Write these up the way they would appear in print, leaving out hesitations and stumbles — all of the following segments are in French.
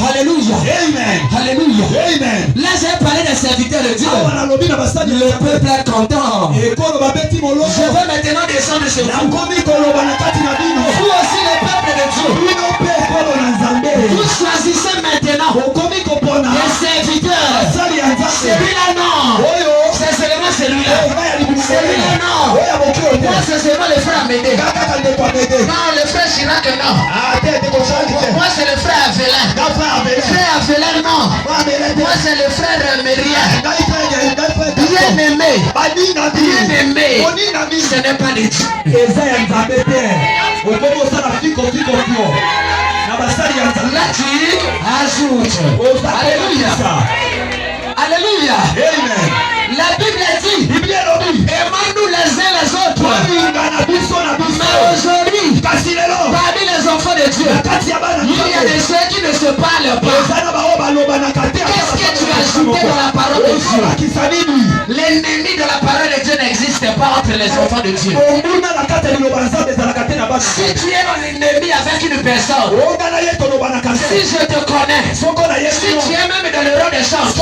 Alléluia. Amen. Alléluia. Amen. Là, j'ai parlé des serviteurs de Dieu. Le Le peuple est content. Je veux maintenant descendre chez vous. Vous aussi, le peuple de Dieu. Vous choisissez maintenant des serviteurs. Celui-là, non. C'est seulement celui-là. Celui-là, non. Moi, c'est seulement le frère Amédée. Non, le frère Chirac, non. Moi, c'est le frère Avelin. Frère Avelin, non. Moi, c'est le frère Méria. Bien aimé. Bien aimé. Ce n'est pas de Dieu. Là, tu ajoutes. Alléluia. Alléluia. Amen. La Bible dit, aimons-nous les uns les autres. Mais aujourd'hui, parmi les enfants de Dieu, il y a des ceux qui ne se parlent pas. Qu'est-ce que tu as ajouté dans la parole de Dieu? L'ennemi de la parole de Dieu n'existe pas entre les enfants de Dieu. Si tu es un ennemi avec une personne, si je te connais, si tu es même dans le rang des chances,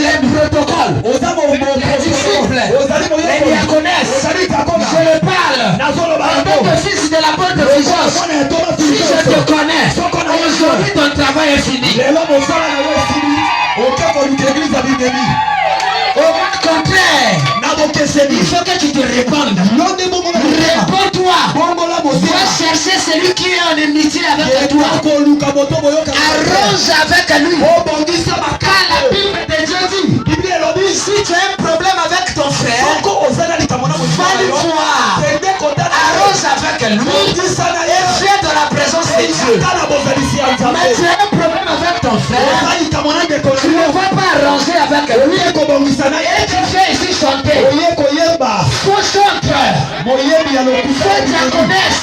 les protocoles, les disciples, les diaconesses, je le parle en tant que fils de la bonne puissance. Si je te connais, aujourd'hui ton travail est fini. Au contraire, il faut que tu te répondes. Réponds-toi. Va chercher celui qui est en amitié avec toi. Arrange avec lui. Car la Bible de Dieu dit, si tu as un problème avec ton frère, va lui voir. Arrange avec lui. Et viens dans la présence de Dieu. Mais tu as un problème avec ton frère, tu ne vas pas arranger avec lui. Et tu fais ici chanter. Faut chanter. Faut diaconesse.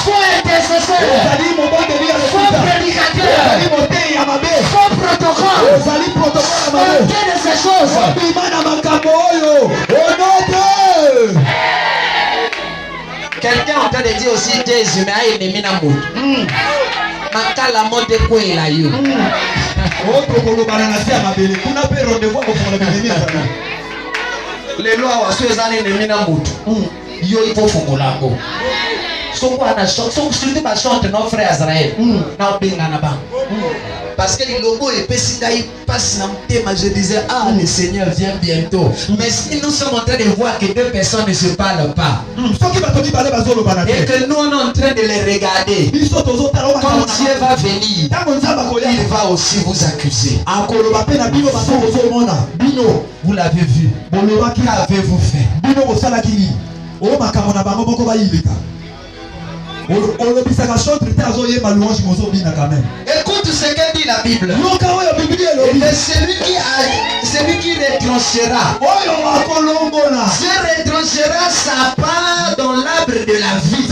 Faut intercesseur. Faut prédicateur. Faut protocole. Faut de ces choses. Quelqu'un est en train de dire aussi Jésus, mais il est mis dans le monde. Makala mode quoi il a eu. Les lois sont ceux qui sont mis dans le monde. Yo il faut faire la go. Son quoi na chante, son surtout pas chante nos frères Israël. Na benga na ba. Parce que le logo est pessingaï passe dans le thème. Je disais le Seigneur vient bientôt. Mais si nous sommes en train de voir que deux personnes ne se parlent pas et que nous on est en train de les regarder, quand Dieu va venir, il va aussi vous accuser. Vous l'avez vu. Qu'avez-vous fait? Écoute ce que dit la Bible. Et celui qui retranchera, Dieu retranchera sa part dans l'arbre de la vie.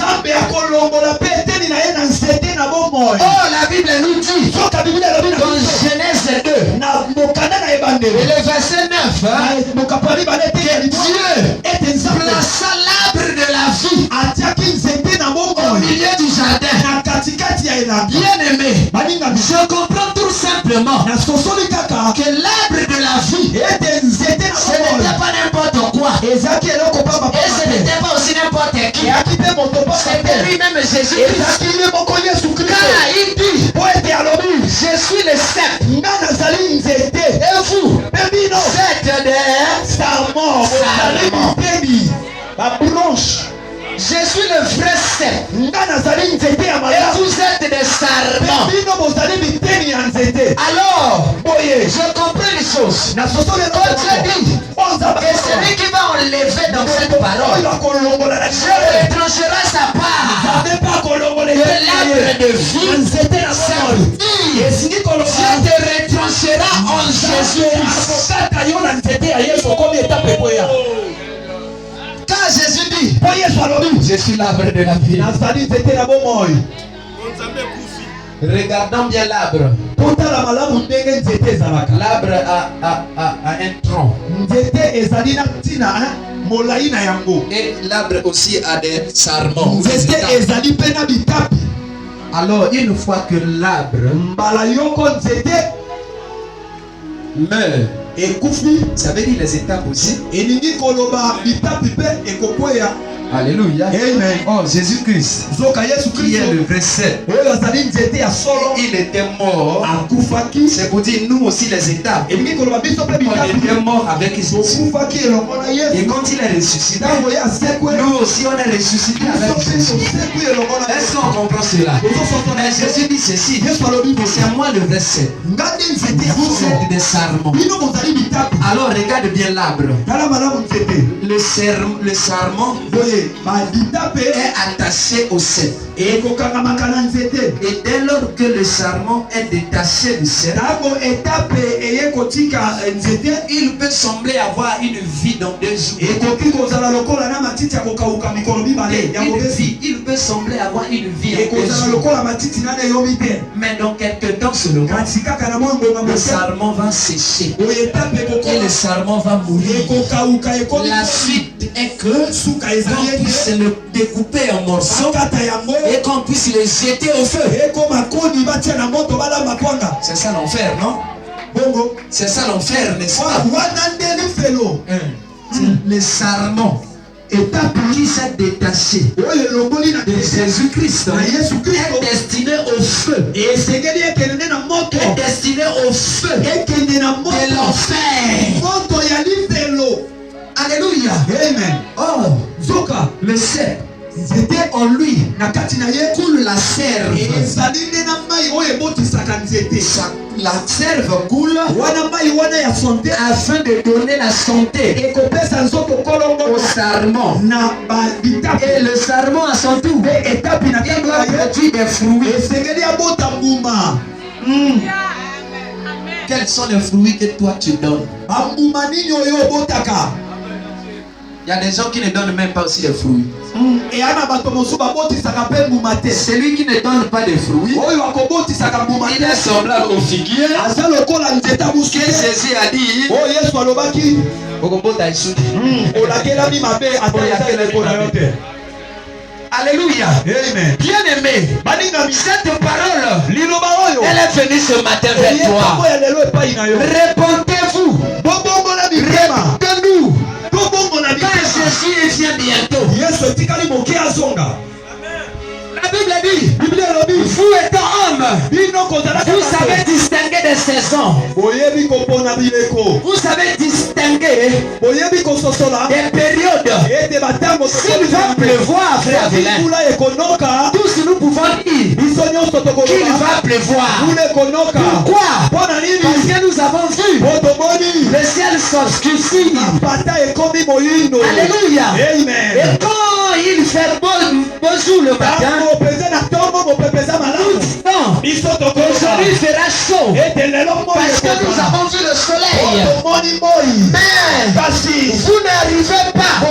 Oh, la Bible nous dit dans Genèse 2 et le verset 9 que Dieu plaça l'arbre de la vie au milieu du jardin. Bien aimé, je comprends tout simplement que l'arbre de la vie, ce n'était pas n'importe quoi. Et ce n'était pas aussi n'importe qui. C'était lui-même Jésus-Christ. Car il dit, je suis le cep. Et vous, faites des sarments. Je suis le vrai cep. Et vous êtes des sarments. Alors, je comprends les choses. Quand Dieu dit que celui qui va enlever dans cette parole, je retrancherai sa part de l'arbre de vie. Dieu te retranchera en Jésus-Christ. Quand Jésus dit, je suis l'arbre de la vie. Regardons bien l'arbre. L'arbre a un tronc. Et l'arbre aussi a des sarments. Alors une fois que l'arbre meurt, ça veut dire les étapes aussi. Alléluia. Amen. Oh, Jésus-Christ, qui est le verset, il était mort. C'est pour dire nous aussi les étapes. On était mort avec Jésus. Et quand il est ressuscité, nous aussi on est ressuscité avec Jésus. Est-ce qu'on comprend cela? Mais Jésus dit ceci. C'est moi le verset. Vous êtes des sarments. Alors regarde bien l'arbre. Le sarment est attaché au cep. Et dès lors que le sarment est détaché du cep, il peut sembler avoir une vie dans 2 jours. Il peut sembler avoir une vie en 2 jours. Mais dans quelques temps seulement, le sarment va sécher et le sarment va mourir. La suite est que qu'on puisse le découper en morceaux et qu'on puisse les jeter au feu. C'est ça l'enfer, non? C'est ça l'enfer, n'est-ce pas? Le sarment qui s'est détaché de Jésus-Christ est destiné au feu. Est destiné au feu de l'enfer. Alléluia. Amen. Oh, le cep, en lui coule la sève. La sève coule afin de donner la santé au sarment. Et le sarment à son tour, il doit produire des fruits. Quels sont les fruits que toi tu donnes? Il y a des gens qui ne donnent même pas aussi des fruits. Celui qui ne donne pas de fruits, il est semblable au figuier que Jésus a dit. Alléluia. Bien aimé, cette parole, elle est venue ce matin vers toi. Répondez-vous. Répondez-nous. Car Jésus vient bientôt. La Bible dit, vous étant homme, vous savez distinguer des saisons. Vous savez distinguer des périodes. S'il va pleuvoir, frère Vélin, tous nous pouvons dire qu'il va pleuvoir. Pourquoi? Parce que nous avons vu le ciel s'obscurcir. Alléluia. Et quand il fait beau jour le matin, aujourd'hui fera chaud parce que nous avons vu le soleil. Mais vous n'arrivez pas à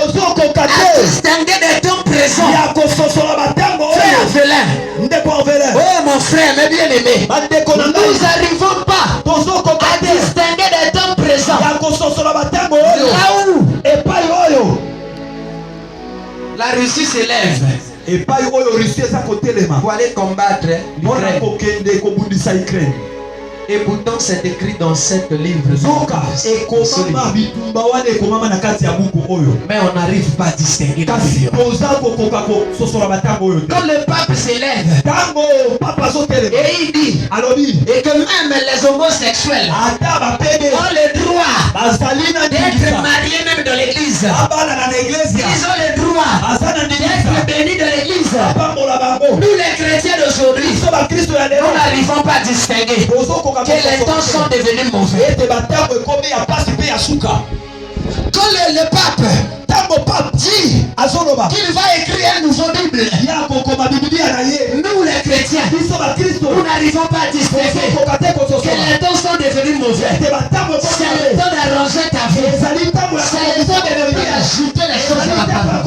distinguer des temps présents. Frère Vélin, oh mon frère, mes bien-aimés, nous n'arrivons pas à distinguer des temps présents. Là où la Russie s'élève pour aller combattre l'Ukraine. Et pourtant c'est écrit dans cette livre. Mais on n'arrive pas à distinguer. Quand le pape s'élève et il dit et que même les homosexuels ont le droit d'être mariés même dans l'église. Ils ont le droit d'être bénis dans l'église. Nous les chrétiens d'aujourd'hui, nous n'arrivons pas à distinguer que les temps sont devenus mauvais. Quand le pape dit qu'il va écrire un nouveau Bible, nous les chrétiens, nous n'arrivons pas à distinguer que les temps sont devenus mauvais. C'est le temps d'arranger ta vie. C'est le temps de ne plus ajouter les choses à la parole.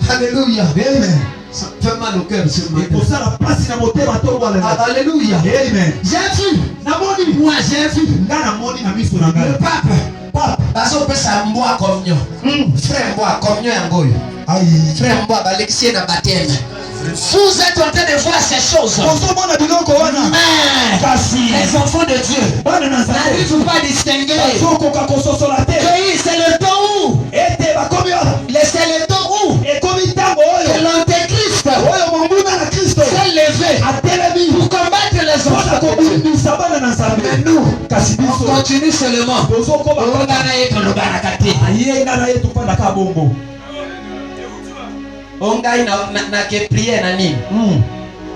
Alléluia. Ça fait mal au cœur ce matin. Alléluia. J'ai vu. Moi j'ai vu. Le pape. Parce que ça mboa communion. Frère mboa communion yangoyo. Frère Mboa, Alexis na baptême. Vous êtes en train de voir ces choses. Mais les enfants de Dieu n'arrivent pas à distinguer. C'est le temps où c'est le temps où que l'antéchrist s'est levé pour combattre les enfants de Dieu. Mais nous, on continue seulement. On gagne na que prière na nini.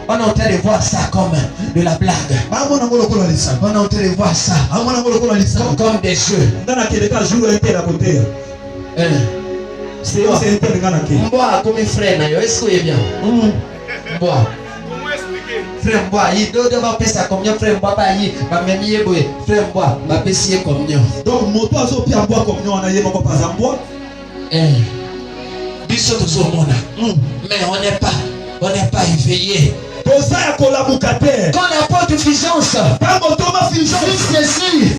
On est en train de voir ça comme de la blague. On est en train de voir ça comme des jeux. Mboa comme frère na yo, est-ce que est bien? Mboa. Frère Mboa, il doit faire ça combien frère Mboa pas y, ba même yeboye. Frère Mboa, ba pesier combien. Donc moto azo pia Mboa combien on a yé moko pas Mboa. Biso tout le monde. Mais on n'est pas éveillé. Quand la porte de vigilance, fils de